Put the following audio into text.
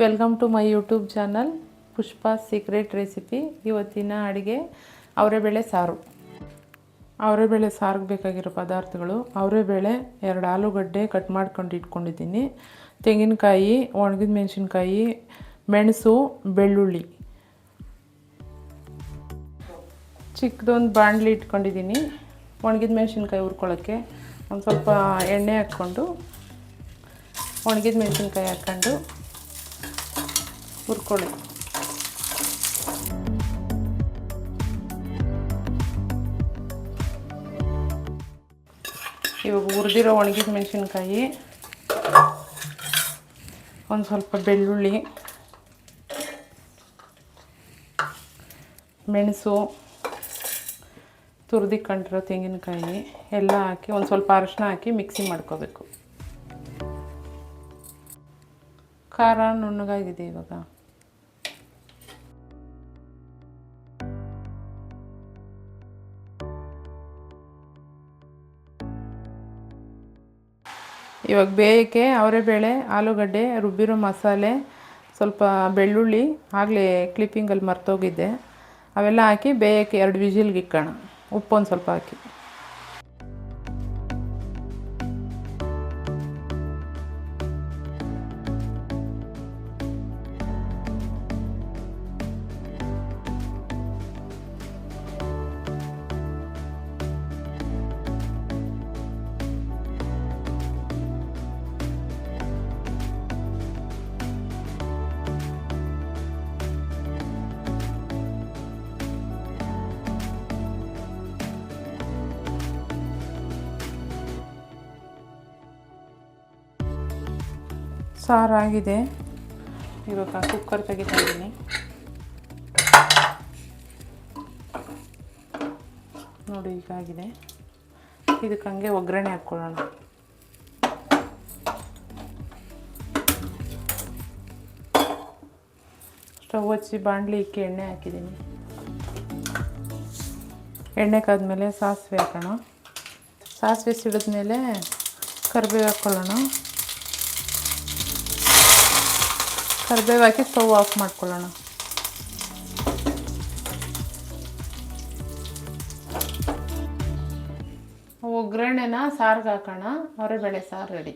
Welcome to my YouTube channel Pushpa secret recipe. ಇವತ್ತಿನ ಅಡುಗೆ ಅವರೆಬೇಳೆ ಸಾರು. ಅವರೆಬೇಳೆ ಸಾರಿಗೆ ಬೇಕಾಗಿರೋ ಪದಾರ್ಥಗಳು: ಅವರೆಬೇಳೆ, 2 ಆಲೂಗಡ್ಡೆ ಕಟ್ ಮಾಡ್ಕೊಂಡು ಇಟ್ಕೊಂಡಿದ್ದೀನಿ, ತೆಂಗಿನಕಾಯಿ, ಒಣಗಿದ ಮೆಣಸಿನ್ಕಾಯಿ, ಮೆಣಸು, ಬೆಳ್ಳುಳ್ಳಿ. ಚಿಕ್ಕದೊಂದು ಬಾಣಲಿ ಇಟ್ಕೊಂಡಿದ್ದೀನಿ ಒಣಗಿದ ಮೆಣಸಿನ್ಕಾಯಿ ಹುರ್ಕೊಳ್ಳೋಕ್ಕೆ. ಒಂದು ಸ್ವಲ್ಪ ಎಣ್ಣೆ ಹಾಕ್ಕೊಂಡು ಒಣಗಿದ ಮೆಣಸಿನ್ಕಾಯಿ ಹಾಕ್ಕೊಂಡು ಹುರ್ಕೊಳ್ಳಿ. ಇವಾಗ ಹುರಿದಿರೋ ಒಣಗಿದ ಮೆಣಸಿನ್ಕಾಯಿ, ಒಂದು ಸ್ವಲ್ಪ ಬೆಳ್ಳುಳ್ಳಿ, ಮೆಣಸು, ತುರಿದಿಕೊಂಡಿರೋ ತೆಂಗಿನಕಾಯಿ ಎಲ್ಲ ಹಾಕಿ ಒಂದು ಸ್ವಲ್ಪ ಅರಿಶಿನ ಹಾಕಿ ಮಿಕ್ಸಿ ಮಾಡ್ಕೋಬೇಕು. ಖಾರ ನುಣ್ಣಗಾಗಿದೆ. ಇವಾಗ ಬೇಯಕ್ಕೆ ಅವರೆಬೇಳೆ, ಆಲೂಗಡ್ಡೆ, ರುಬ್ಬಿರೋ ಮಸಾಲೆ, ಸ್ವಲ್ಪ ಬೆಳ್ಳುಳ್ಳಿ ಆಗಲೇ ಕ್ಲಿಪ್ಪಿಂಗಲ್ಲಿ ಮರ್ತೋಗಿದ್ದೆ, ಅವೆಲ್ಲ ಹಾಕಿ ಬೇಯಕ್ಕೆ 2 ವಿಜಿಲ್ಗೆ ಇಕ್ಕೋಣ. ಉಪ್ಪು ಒಂದು ಸ್ವಲ್ಪ ಹಾಕಿ. ಸಾರಾಗಿದೆ. ಇವಾಗ ಕುಕ್ಕರ್ ತೆಗಿತಾ ಇದ್ದೀನಿ. ನೋಡಿ ಹೀಗಾಗಿದೆ. ಇದಕ್ಕೆ ಹಂಗೆ ಒಗ್ಗರಣೆ ಹಾಕ್ಕೊಳ್ಳೋಣ. ಸ್ಟವ್ ಹಚ್ಚಿ ಬಾಣಲಿ ಇಕ್ಕಿ ಎಣ್ಣೆ ಹಾಕಿದ್ದೀನಿ. ಎಣ್ಣೆ ಕಾದ್ಮೇಲೆ ಸಾಸಿವೆ ಹಾಕೋಣ. ಸಾಸಿವೆ ಸಿಡಿದ್ಮೇಲೆ ಕರಿಬೇವು ಹಾಕ್ಕೊಳ್ಳೋಣ. ಕರಿಬೇವು ಹಾಕಿ ಸ್ಟವ್ ಆಫ್ ಮಾಡ್ಕೊಳ್ಳೋಣ. ಒಗ್ಗರಣೆನ ಸಾರಿಗೆ ಹಾಕೋಣ. ಅವರೆಬೇಳೆ ಸಾರು ರೆಡಿ.